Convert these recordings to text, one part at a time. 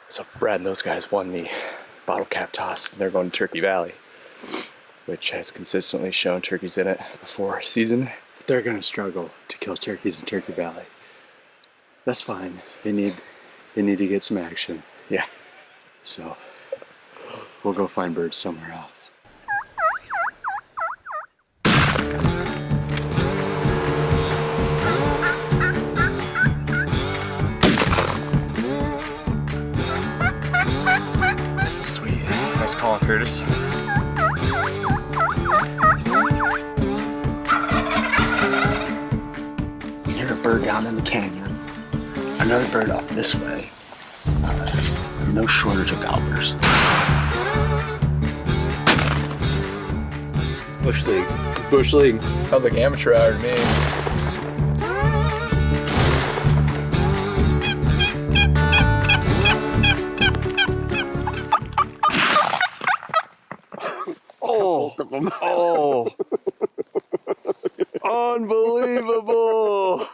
So Brad and those guys won the bottle cap toss. They're going to Turkey Valley, which has consistently shown turkeys in it before season. They're gonna struggle to kill turkeys in Turkey Valley. That's fine. They need to get some action. Yeah. So we'll go find birds somewhere else. Sweet. Nice call, Curtis. You hear a bird down in the canyon, another bird up this way. No shortage of gobblers. Bush League. Bush League. Sounds like amateur hour to me. Oh, oh, unbelievable.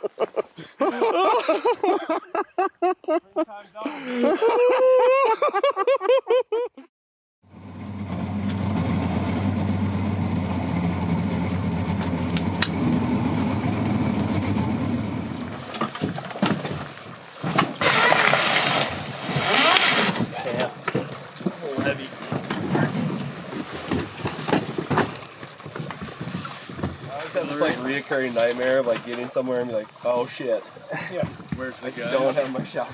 This like reoccurring nightmare of like getting somewhere and be like, oh shit. Yeah. Where's the guy? Don't have my shot.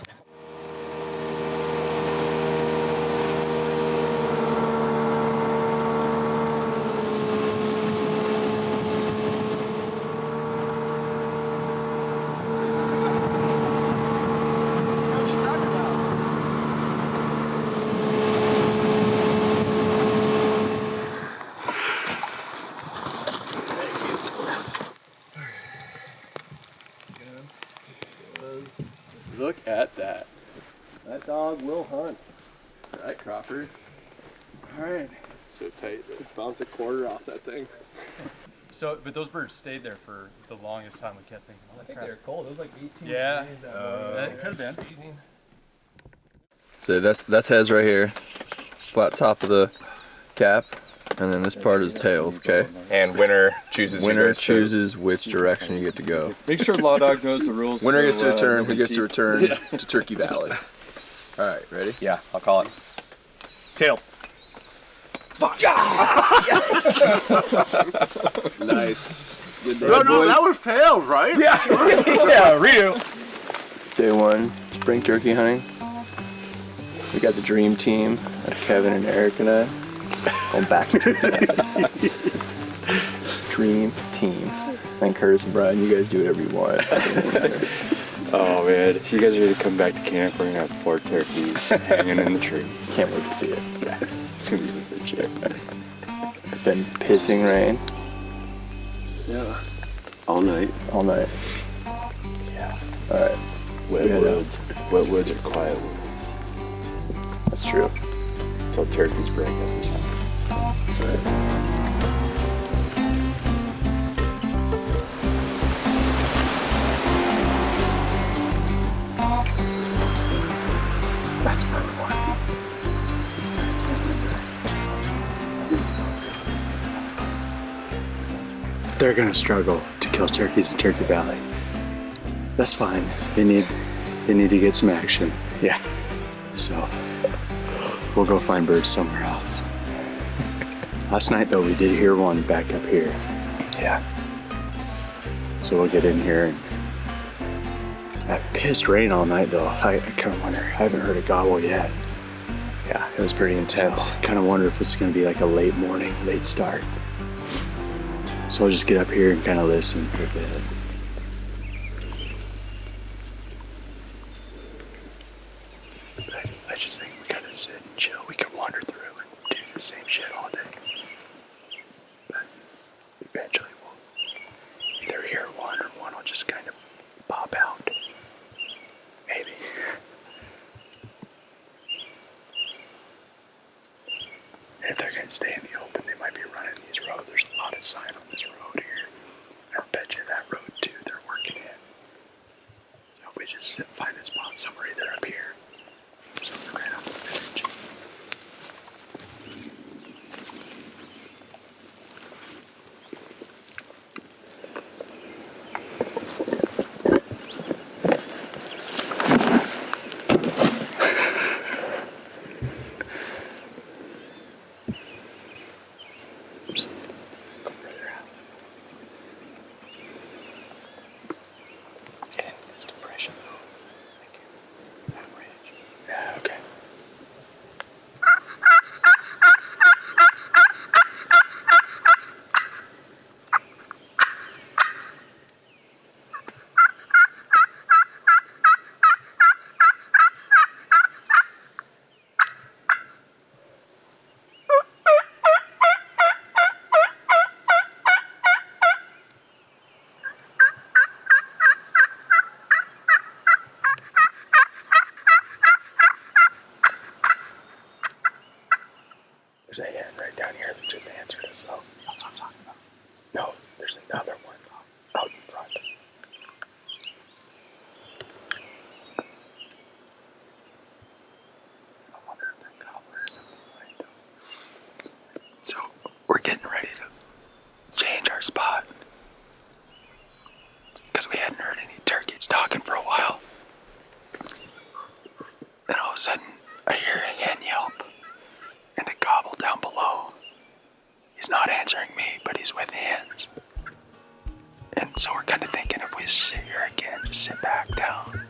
Look at that. That dog will hunt. All right, Crawford. All right. So tight. Bounce a quarter off that thing. So, but those birds stayed there for the longest time. We kept thinking, I think they were cold. It was like 18 yeah, degrees that that could have been. So that's heads right here. Flat top of the cap. And then this part is tails, okay? And winner chooses. Winner chooses which direction you get to go. Make sure Law Dog knows the rules. Winner gets to return, who gets to return to Turkey Valley. All right, ready? Yeah, I'll call it. Tails. Fuck! Yes! Nice. Good day, No, boys. that was tails, right? Yeah, yeah, redo. Day one, spring turkey hunting. We got the dream team of Kevin and Eric and I. Going back to Turkey Valley. Dream team. And Curtis and Brian, you guys do whatever you want. Oh man, if you guys are gonna come back to camp, we're gonna have 4 turkeys hanging in the tree. Can't wait to see it. Yeah, it's gonna be legit. It's been pissing rain. Yeah. All night. All night. Yeah. All right. Wet woods. Wet woods are quiet woods. That's true. Until turkeys break every time. That's right. That's part one. They're gonna struggle to kill turkeys in Turkey Valley. That's fine. They need to get some action. Yeah. So we'll go find birds somewhere else. Last night though, we did hear one back up here. Yeah. So we'll get in here and that pissed rain all night though. I kind of wonder, I haven't heard a gobble yet. Yeah, it was pretty intense. So I kind of wonder if it's gonna be like a late morning, late start. So I'll just get up here and kind of listen for a bit. I just think we gotta sit and chill. We can wander through and do the same shit all day. But eventually we'll either hear one or one will just kind of pop out. Maybe. If they're gonna stay in the open, they might be running these roads. There's a lot of sign on this road here. I'll bet you that road too they're working in. So if we just find a spot somewhere either up here or something right there's a hen right down here that just answered us, so. That's what I'm talking about. No, there's another one out in front. I wonder if they're gobblers up behind them. So, we're getting ready to change our spot. Because we hadn't heard any turkeys talking for a while. Then all of a sudden, I hear a hen yelp and a gobble down below. He's not answering me, but he's with hens. And so we're kind of thinking if we sit here again, just sit back down.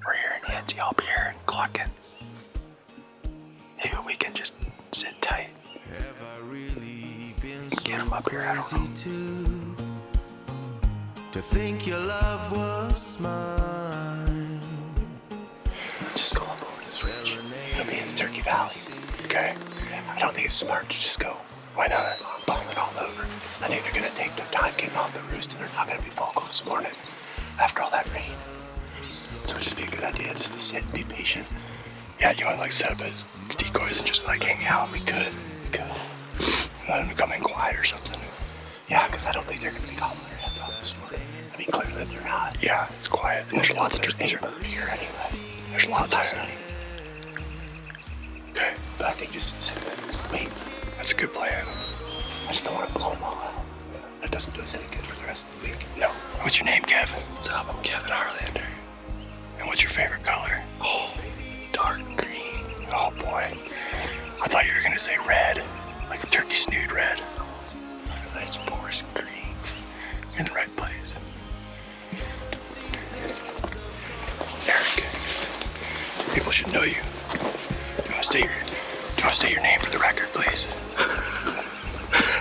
We're hearing hens yelp here and clucking. Maybe we can just sit tight. Get him up here, I don't know. To think your love was mine. Let's just go up over the switch. It'll be in the Turkey Valley. Okay. I don't think it's smart to just go Why not? bomb it all over. I think they're gonna take their time getting off the roost and they're not gonna be vocal this morning after all that rain. So it'd just be a good idea just to sit and be patient. Yeah, you want to like set up as decoys and just like hang out? We could. Let them come in quiet or something. Yeah, because I don't think they're gonna be gobbling their heads off this morning. I mean, clearly they're not. Yeah, it's quiet. And there's lots of turkeys bird here anyway. There's lots That's of not them. even. Okay, But I think just sit there and wait. that's a good plan. I just don't want to blow them all out. That doesn't do us any good for the rest of the week. No. What's your name, Kevin? What's up? I'm Kevin Harlander. And what's your favorite color? Oh, dark green. Oh boy. I thought you were gonna say red, like a turkey snood red. Nice forest green. You're in the right place. Eric, people should know you. Do you want to state your name for the record, please?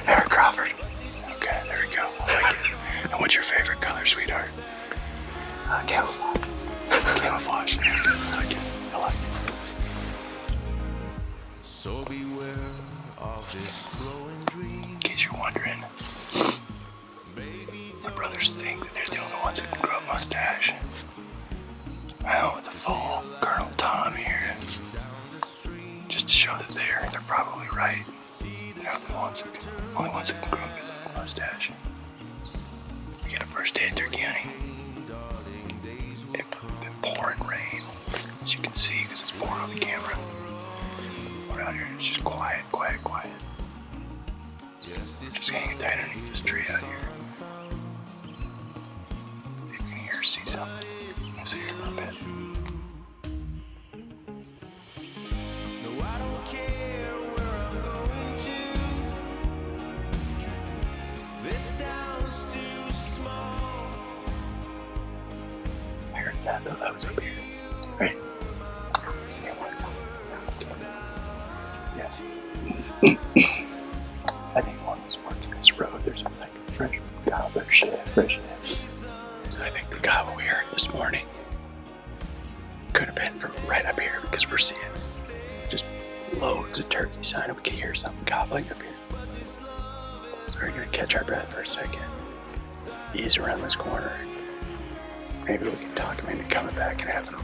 Eric Crawford. Okay, there we go. I like it. And what's your favorite color, sweetheart? Camouflage. Camouflage. I like it. I like it. So beware of this glowing dream. In case you're wondering, my brothers think that they're the only ones that can grow a mustache. Well, with a full Colonel Tom here, just to show that they're probably right. They're the only ones that can grow a good looking mustache. We got a first day of turkey hunting. It's been pouring rain, as you can see, because it's pouring on the camera. We're out here and it's just quiet. Just hanging tight underneath this tree out here. If you can hear or see something, I'll see here in a bit. No, I don't care where I'm going to. This town's too small. I heard that though, that was up here. Right? That was the same one. Sounds good. Yeah. I think one was working this road. There's like fresh gobbler shit, fresh shit. So I think the gobble we heard this morning could have been from right up here because we're seeing just loads of turkeys on it. We could hear something gobbling up here. So we're gonna catch our breath for a second. Ease around this corner. Maybe we can talk him into coming back and having a look.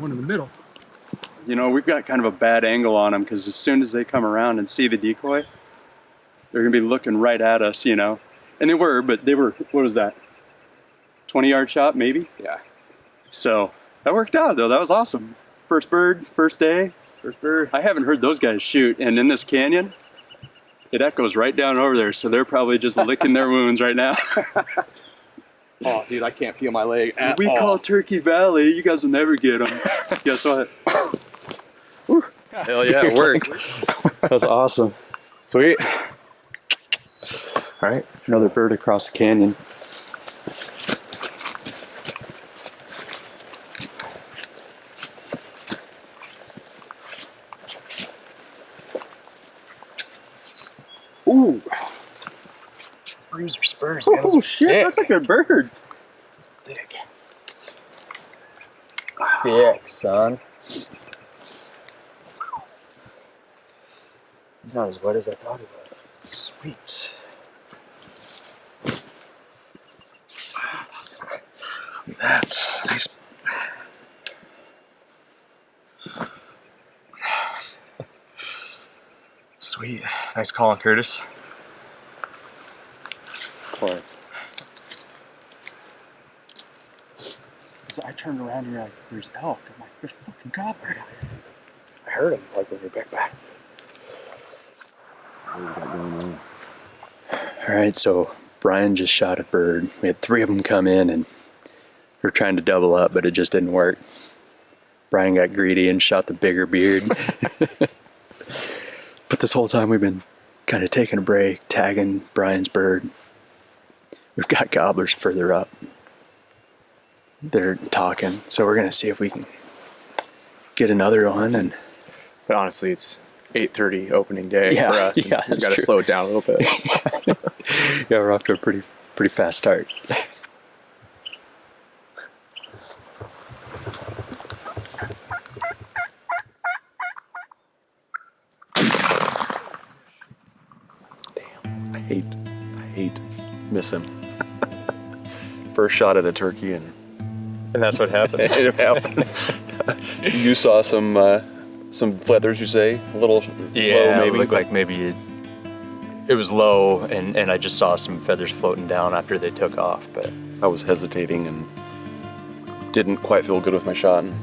one in the middle. You know, we've got kind of a bad angle on them because as soon as they come around and see the decoy, they're gonna be looking right at us, you know. And they were, what was that? 20-yard shot, maybe? Yeah. So that worked out though, that was awesome. First bird, first day. First bird. I haven't heard those guys shoot, and in this canyon, it echoes right down over there, so they're probably just licking their wounds right now. Oh, dude, I can't feel my leg at We all. call Turkey Valley, you guys will never get them. Guess what? Hell yeah, it worked. That was awesome. Sweet. All right, another bird across the canyon. Ooh. Bruiser spurs, man. Oh shit, that's like a bird. Thick. Thick, son. It's not as wet as I thought it was. Sweet. That's nice. Sweet. Nice call on Curtis. Of course. So I turned around here like, there's elk. I'm like, there's fucking gobbler. I heard him like when you're back. All right, so Brian just shot a bird. We had 3 of them come in and we were trying to double up, but it just didn't work. Brian got greedy and shot the bigger beard. But this whole time we've been kind of taking a break, tagging Brian's bird. We've got gobblers further up. They're talking, so we're gonna see if we can get another one. But honestly, it's 8:30 opening day Yeah, for us. And yeah, we that's got to true. slow it down a little bit. Yeah, we're off to a pretty fast start. I hate missing. First shot at a turkey and And that's what happened. it happened. You saw some feathers, you say? A little Yeah, low it maybe? looked like maybe it was low, and I just saw some feathers floating down after they took off. But I was hesitating and didn't quite feel good with my shot. And,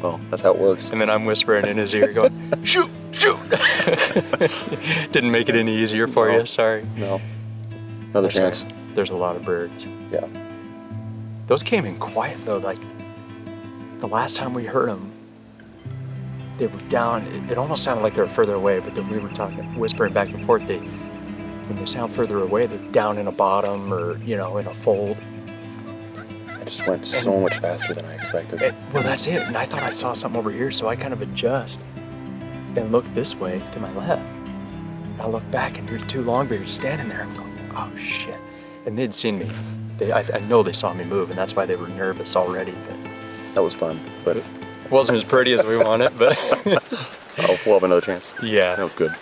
well, that's how it works. and then I'm whispering in his ear, going, "Shoot, shoot!" Didn't make it any easier for No. you. Sorry. No. Another That's all chance. right. There's a lot of birds. Yeah. Those came in quiet though. Like the last time we heard them, they were down. It almost sounded like they were further away, but then we were talking, whispering back and forth. When they sound further away, they're down in a bottom or in a fold. It just went so much faster than I expected. Well, that's it. And I thought I saw something over here, so I kind of adjust and look this way to my left. And I look back, and here's 2 longbeards standing there. I'm going, oh shit! And they'd seen me. I know they saw me move, and that's why they were nervous already. But That was fun, but it wasn't as pretty as we wanted, but we'll have another chance. yeah. That was good.